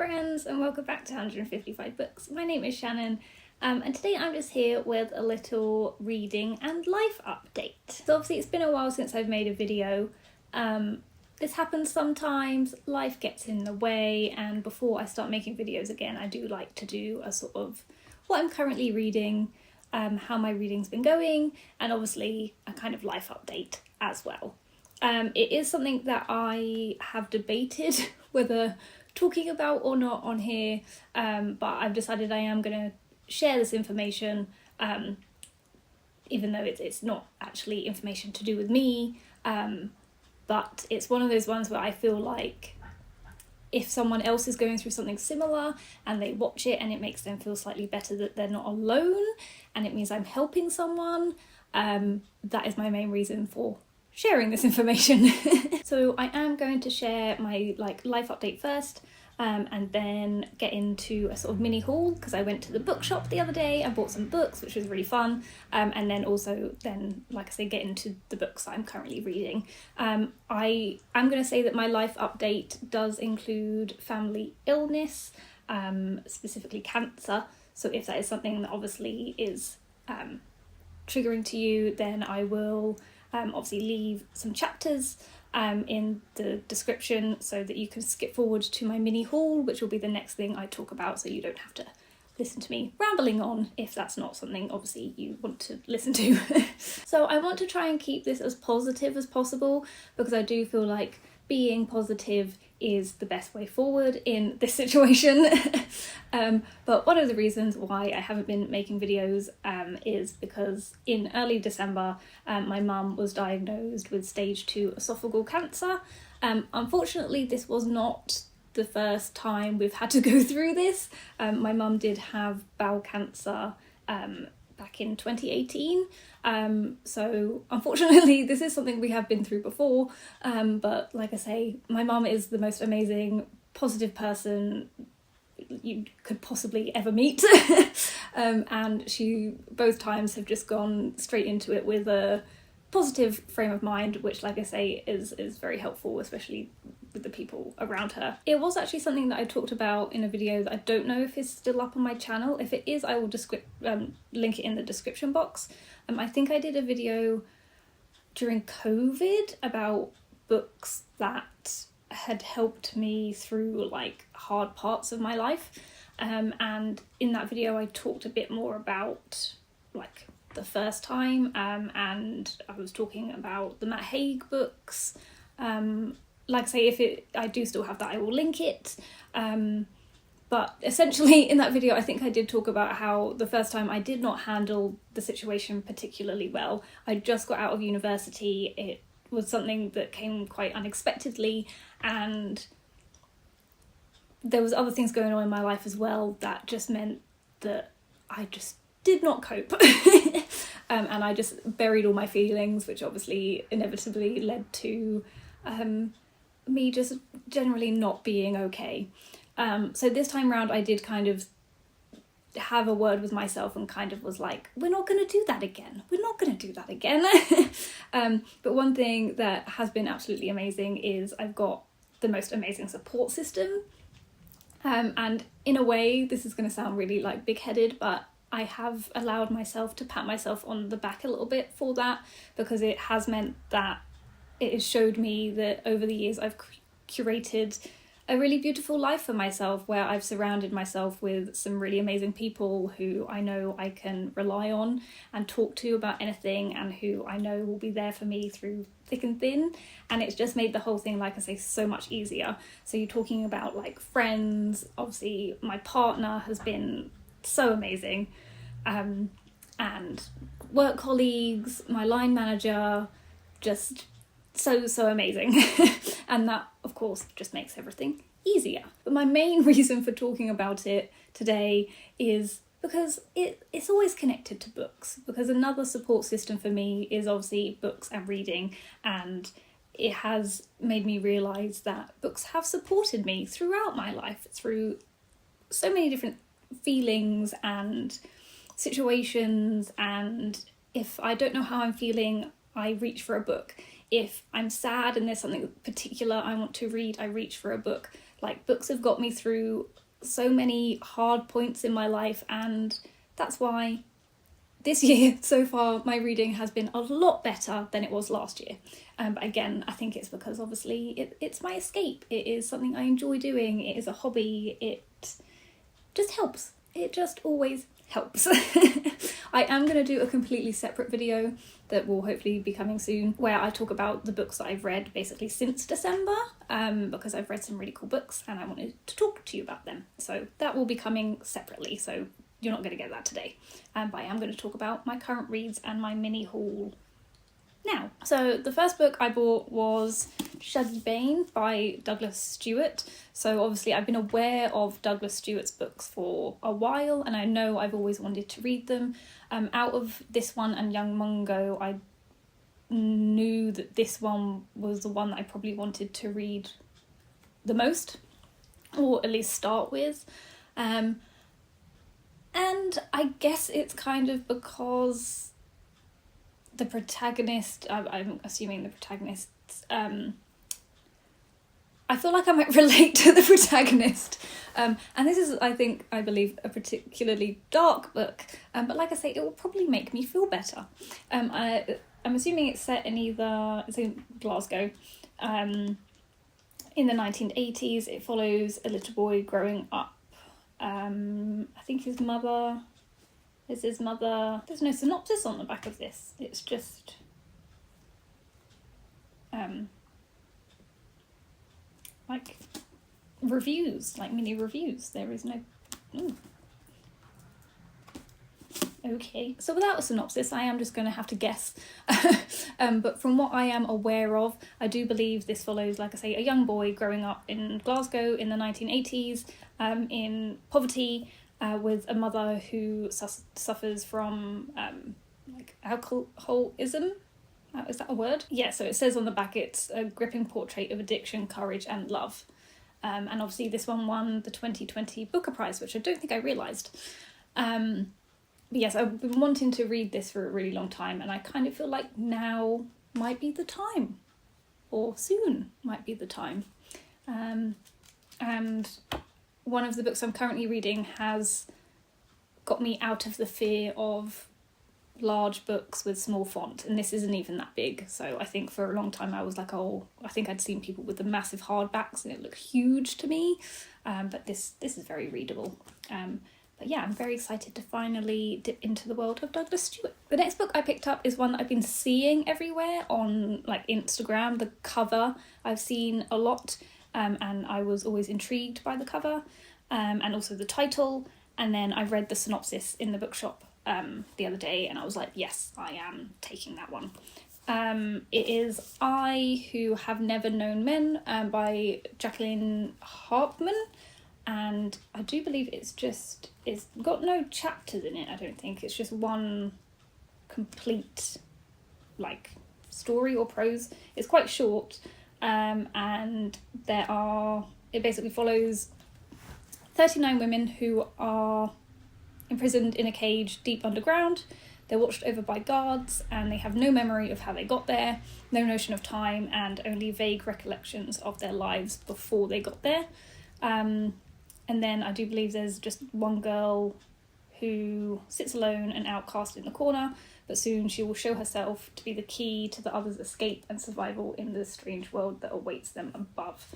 friends, and welcome back to 155 Books. My name is Shannon, and today I'm just here with a little reading and life update. So obviously it's been a while since I've made a video. This happens sometimes, life gets in the way, and before I start making videos again, I do like to do a sort of what I'm currently reading, how my reading's been going, and obviously a kind of life update as well. It is something that I have debated whether talking about or not on here, but I've decided I am going to share this information, even though it's not actually information to do with me, but it's one of those ones where I feel like if someone else is going through something similar and they watch it and it makes them feel slightly better that they're not alone and it means I'm helping someone, that is my main reason for sharing this information. So I am going to share my life update first, and then get into a sort of mini haul because I went to the bookshop the other day. I bought some books, which was really fun, and then also like I say, get into the books that I'm currently reading. I am going to say that my life update does include family illness, specifically cancer. So if that is something that obviously is triggering to you, then I will obviously leave some chapters in the description so that you can skip forward to my mini haul, which will be the next thing I talk about, so you don't have to listen to me rambling on if that's not something obviously you want to listen to. So I want to try and keep this as positive as possible because I do feel like being positive is the best way forward in this situation. But one of the reasons why I haven't been making videos is because in early December my mum was diagnosed with stage 2 esophageal cancer. Unfortunately, this was not the first time we've had to go through this. My mum did have bowel cancer back in 2018, so unfortunately this is something we have been through before, but like I say, my mum is the most amazing, positive person you could possibly ever meet. And she both times have just gone straight into it with a positive frame of mind, which like I say is very helpful, especially with the people around her. It was actually something that I talked about in a video that I don't know if is still up on my channel. If it is, I will link it in the description box. I think I did a video during COVID about books that had helped me through like hard parts of my life, and in that video I talked a bit more about like the first time, and I was talking about the Matt Haig books. Like I say, I do still have that, I will link it. But essentially in that video I think I did talk about how the first time I did not handle the situation particularly well. I just got out of university, it was something that came quite unexpectedly, and there was other things going on in my life as well that just meant that I just did not cope. And I just buried all my feelings, which obviously inevitably led to me just generally not being okay. So this time round I did kind of have a word with myself and kind of was like, we're not going to do that again. But one thing that has been absolutely amazing is I've got the most amazing support system. And in a way, this is going to sound really like big-headed, but I have allowed myself to pat myself on the back a little bit for that, because it has meant that it has showed me that over the years I've curated a really beautiful life for myself, where I've surrounded myself with some really amazing people who I know I can rely on and talk to about anything, and who I know will be there for me through thick and thin. And it's just made the whole thing, like I say, so much easier. So you're talking about like friends, obviously my partner has been so amazing, and work colleagues, my line manager, just so amazing. And that of course just makes everything easier. But my main reason for talking about it today is because it's always connected to books, because another support system for me is obviously books and reading, and it has made me realise that books have supported me throughout my life, through so many different feelings and situations. And if I don't know how I'm feeling, I reach for a book. If I'm sad and there's something particular I want to read, I reach for a book. Like, books have got me through so many hard points in my life, and that's why this year so far my reading has been a lot better than it was last year. But again, I think it's because obviously it's my escape. It is something I enjoy doing. It is a hobby. It just helps. It just always helps. I am going to do a completely separate video that will hopefully be coming soon, where I talk about the books that I've read basically since December, because I've read some really cool books and I wanted to talk to you about them. So that will be coming separately, so you're not going to get that today. But I am going to talk about my current reads and my mini haul now. So the first book I bought was Shuggie Bain by Douglas Stewart. So obviously I've been aware of Douglas Stewart's books for a while, and I know I've always wanted to read them. Out of this one and Young Mungo, I knew that this one was the one that I probably wanted to read the most, or at least start with. And I guess it's kind of because the protagonist, I'm assuming the protagonists, I feel like I might relate to the protagonist. And this is, I believe, a particularly dark book. But like I say, it will probably make me feel better. I'm assuming it's set in it's in Glasgow. In the 1980s, it follows a little boy growing up. I think his mother... There's no synopsis on the back of this. It's just like reviews, like mini reviews. There is no... Okay, so without a synopsis, I am just going to have to guess. But from what I am aware of, I do believe this follows, like I say, a young boy growing up in Glasgow in the 1980s, in poverty, with a mother who suffers from like alcoholism. Is that a word? Yeah, so it says on the back it's a gripping portrait of addiction, courage and love. And obviously this one won the 2020 Booker Prize, which I don't think I realised. But yes, I've been wanting to read this for a really long time, and I kind of feel like now might be the time, or soon might be the time. And one of the books I'm currently reading has got me out of the fear of large books with small font, and this isn't even that big. So I think for a long time I was like, oh, I think I'd seen people with the massive hardbacks and it looked huge to me. But this is very readable. But yeah, I'm very excited to finally dip into the world of Douglas Stewart. The next book I picked up is one that I've been seeing everywhere on like Instagram. The cover I've seen a lot, and I was always intrigued by the cover, and also the title. And then I read the synopsis in the bookshop the other day, and I was like, yes, I am taking that one. It is I Who Have Never Known Men by Jacqueline Harpman. And I do believe it's got no chapters in it, I don't think. It's just one complete, like, story or prose. It's quite short, and it basically follows 39 women who are imprisoned in a cage deep underground. They're watched over by guards, and they have no memory of how they got there, no notion of time, and only vague recollections of their lives before they got there. And then I do believe there's just one girl who sits alone and outcast in the corner, but soon she will show herself to be the key to the others' escape and survival in the strange world that awaits them above.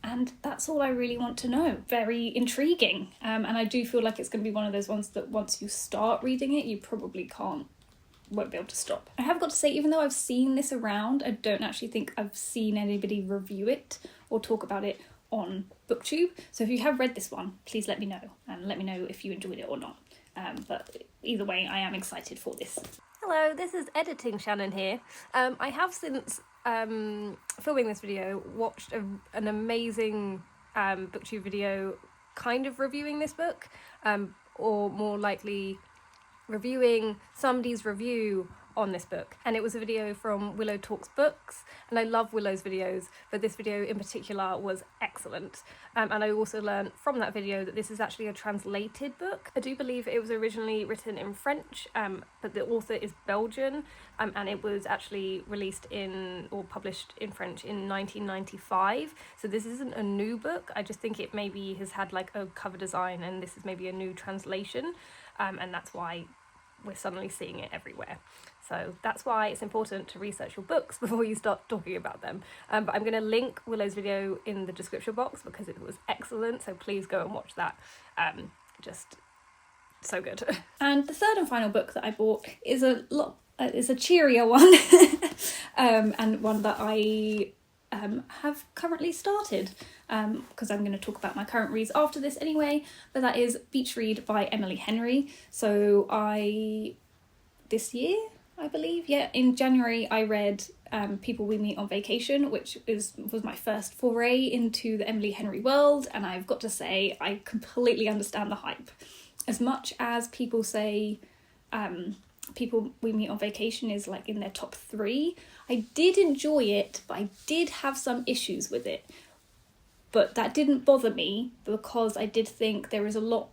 And that's all I really want to know. Very intriguing. And I do feel like it's going to be one of those ones that once you start reading it, you probably won't be able to stop. I have got to say, even though I've seen this around, I don't actually think I've seen anybody review it or talk about it on BookTube. So if you have read this one, please let me know, and let me know if you enjoyed it or not. But either way, I am excited for this. Hello, this is Editing Shannon here. I have since filming this video watched an amazing BookTube video kind of reviewing this book, or more likely reviewing somebody's review on this book, and it was a video from Willow Talks Books, and I love Willow's videos, but this video in particular was excellent. And I also learned from that video that this is actually a translated book. I do believe it was originally written in French, but the author is Belgian, and it was actually released or published in French in 1995. So this isn't a new book. I just think it maybe has had like a cover design, and this is maybe a new translation, and that's why we're suddenly seeing it everywhere. So that's why it's important to research your books before you start talking about them. But I'm going to link Willow's video in the description box because it was excellent, so please go and watch that. Just so good. And the third and final book that I bought is a cheerier one, and one that I have currently started, because I'm going to talk about my current reads after this anyway, but that is Beach Read by Emily Henry. So this year, I believe, in January I read People We Meet on Vacation, which was my first foray into the Emily Henry world, and I've got to say I completely understand the hype. As much as people say People We Meet on Vacation is like in their top 3, I did enjoy it, but I did have some issues with it. But that didn't bother me because I did think there is a lot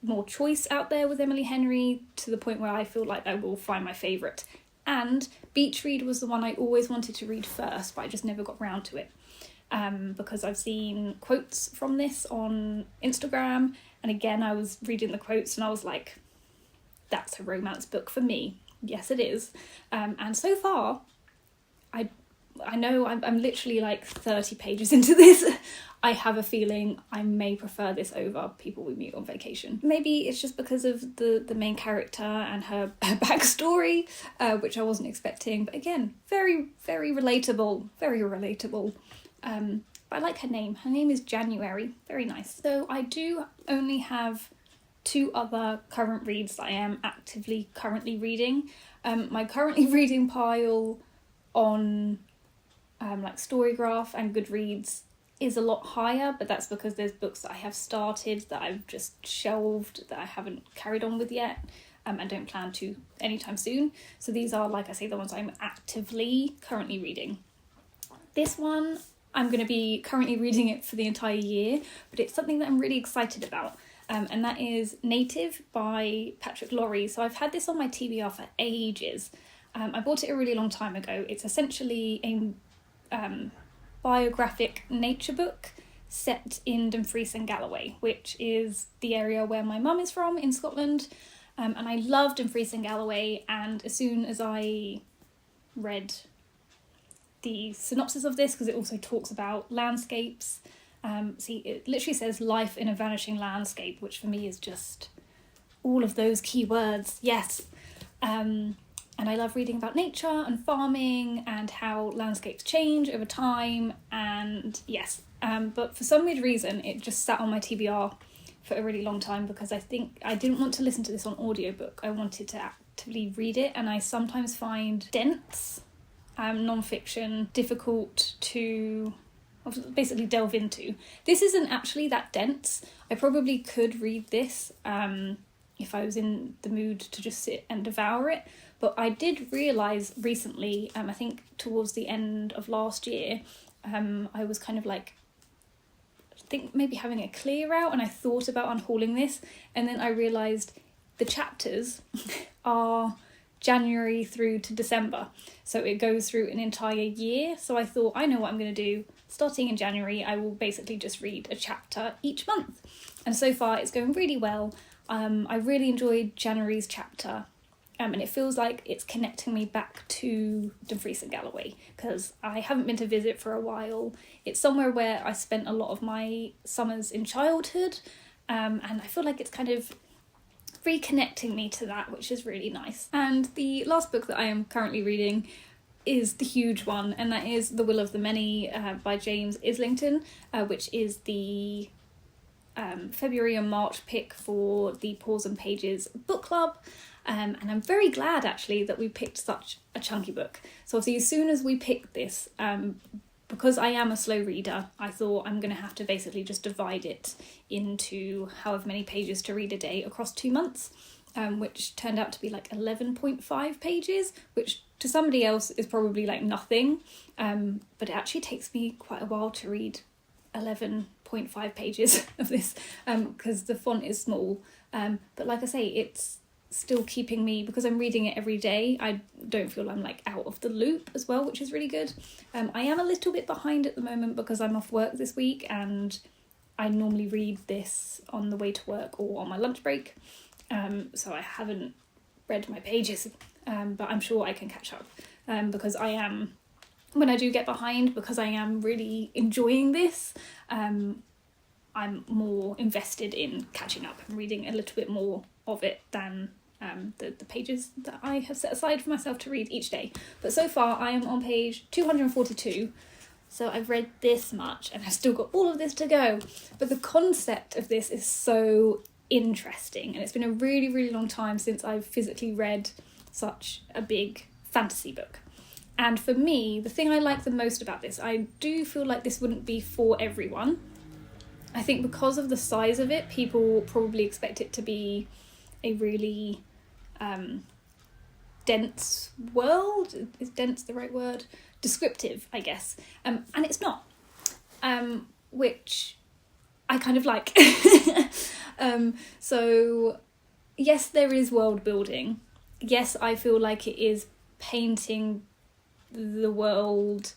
more choice out there with Emily Henry, to the point where I feel like I will find my favourite. And Beach Read was the one I always wanted to read first, but I just never got round to it. Because I've seen quotes from this on Instagram, and again I was reading the quotes and I was like, that's a romance book for me. Yes, it is. And so far, I know I'm literally like 30 pages into this. I have a feeling I may prefer this over People We Meet on Vacation. Maybe it's just because of the main character and her backstory, which I wasn't expecting. But again, very, very relatable. Very relatable. But I like her name. Her name is January. Very nice. So I do only have 2 other current reads that I am currently reading. My currently reading pile on like Storygraph and Goodreads is a lot higher, but that's because there's books that I have started that I've just shelved, that I haven't carried on with yet, and don't plan to anytime soon. So these are, like I say, the ones I'm actively currently reading. This one, I'm going to be currently reading it for the entire year, but it's something that I'm really excited about. And that is Native by Patrick Lorre. So I've had this on my TBR for ages. I bought it a really long time ago. It's essentially a biographic nature book set in Dumfries and Galloway, which is the area where my mum is from in Scotland. And I love Dumfries and Galloway, and as soon as I read the synopsis of this, because it also talks about landscapes, it literally says life in a vanishing landscape, which for me is just all of those key words. Yes. And I love reading about nature and farming and how landscapes change over time, and yes. But for some weird reason, it just sat on my TBR for a really long time, because I think I didn't want to listen to this on audiobook. I wanted to actively read it, and I sometimes find dense non-fiction difficult to basically delve into. This isn't actually that dense. I probably could read this if I was in the mood to just sit and devour it, but I did realise recently, I think towards the end of last year, I was kind of like, I think maybe having a clear out, and I thought about unhauling this, and then I realised the chapters are January through to December, so it goes through an entire year. So I thought, I know what I'm going to do. Starting in January, I will basically just read a chapter each month, and so far it's going really well. I really enjoyed January's chapter, and it feels like it's connecting me back to Dumfries and Galloway, because I haven't been to visit for a while. It's somewhere where I spent a lot of my summers in childhood, and I feel like it's kind of reconnecting me to that, which is really nice. And the last book that I am currently reading is the huge one, and that is The Will of the Many by James Islington, which is the February and March pick for the Paws and Pages book club. And I'm very glad actually that we picked such a chunky book. So obviously as soon as we picked this, because I am a slow reader, I thought I'm going to have to basically just divide it into however many pages to read a day across 2 months. which turned out to be like 11.5 pages, which to somebody else is probably like nothing, but it actually takes me quite a while to read 11.5 pages of this, because the font is small, but like I say, it's still keeping me, because I'm reading it every day, I don't feel I'm like out of the loop as well, which is really good. I am a little bit behind at the moment because I'm off work this week, and I normally read this on the way to work or on my lunch break, so I haven't read my pages, but I'm sure I can catch up, because I am, when I do get behind, because I am really enjoying this, I'm more invested in catching up and reading a little bit more of it than the pages that I have set aside for myself to read each day. But so far I am on page 242, so I've read this much and I've still got all of this to go. But the concept of this is so interesting, and it's been a really, really long time since I've physically read such a big fantasy book. And for me, the thing I like the most about this, I do feel like this wouldn't be for everyone. I think because of the size of it, people probably expect it to be a really dense world. Is dense the right word? Descriptive, I guess. And it's not, which I kind of like. So yes, there is world building. Yes, I feel like it is painting the world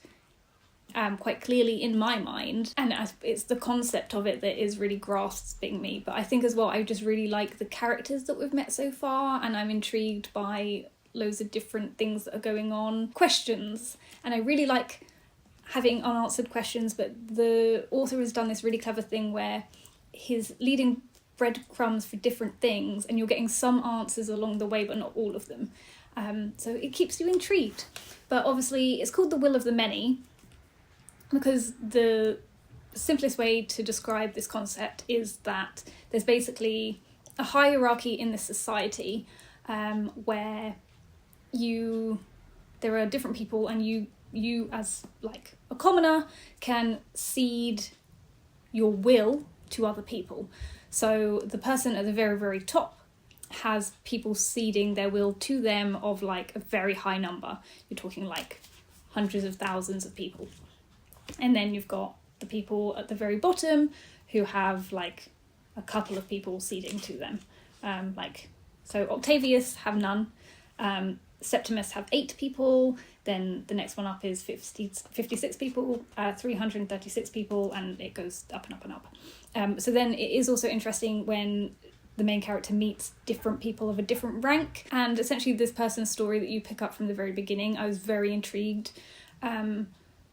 quite clearly in my mind, and it's the concept of it that is really grasping me. But I think as well, I just really like the characters that we've met so far, and I'm intrigued by loads of different things that are going on, questions, and I really like having unanswered questions. But the author has done this really clever thing where he's leading breadcrumbs for different things, and you're getting some answers along the way, but not all of them. So it keeps you intrigued. But obviously it's called The Will of the Many, because the simplest way to describe this concept is that there's basically a hierarchy in this society, where there are different people, and you as like a commoner can cede your will to other people. So the person at the very, very top has people ceding their will to them of like a very high number. You're talking like hundreds of thousands of people. And then you've got the people at the very bottom who have like a couple of people ceding to them. So Octavius have none. Septimus have 8 people. Then the next one up is 56 people, 336 people, and it goes up and up and up. So then it is also interesting when the main character meets different people of a different rank, and essentially this person's story that you pick up from the very beginning, I was very intrigued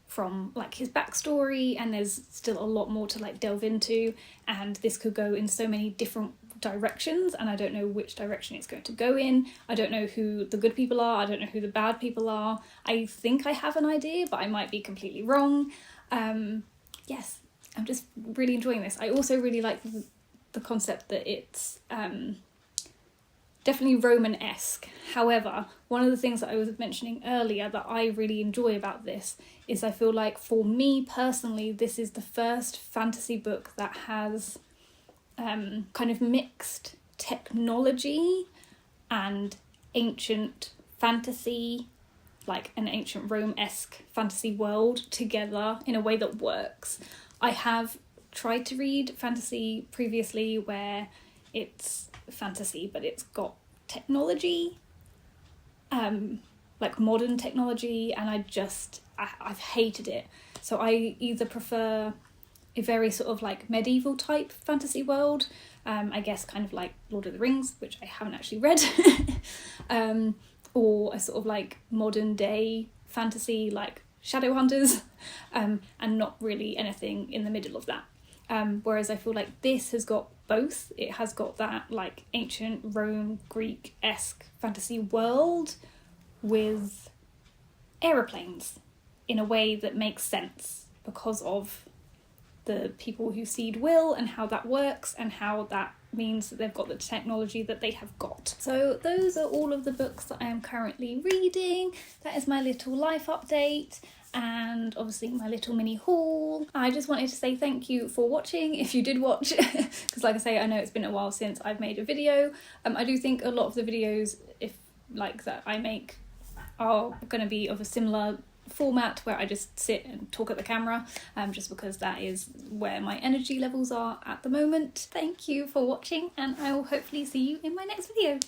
from like his backstory, and there's still a lot more to like delve into, and this could go in so many different directions, and I don't know which direction it's going to go in. I don't know who the good people are, I don't know who the bad people are. I think I have an idea, but I might be completely wrong. Yes, I'm just really enjoying this. I also really like the concept that it's definitely Roman-esque. However, one of the things that I was mentioning earlier that I really enjoy about this is I feel like for me personally, this is the first fantasy book that has kind of mixed technology and ancient fantasy, like an ancient Rome-esque fantasy world together in a way that works. I have tried to read fantasy previously where it's fantasy but it's got technology, like modern technology, and I've hated it. So I either prefer a very sort of like medieval type fantasy world, I guess kind of like Lord of the Rings, which I haven't actually read, or a sort of like modern day fantasy like Shadowhunters, and not really anything in the middle of that. Whereas I feel like this has got both. It has got that like ancient Rome, Greek-esque fantasy world with aeroplanes in a way that makes sense because of the people who cede will and how that works and how that means that they've got the technology that they have got. So those are all of the books that I am currently reading. That is my little life update. and obviously my little mini haul. I just wanted to say thank you for watching, if you did watch, because like I say, I know it's been a while since I've made a video. I do think a lot of the videos that I make are going to be of a similar format where I just sit and talk at the camera, just because that is where my energy levels are at the moment. Thank you for watching, and I will hopefully see you in my next video.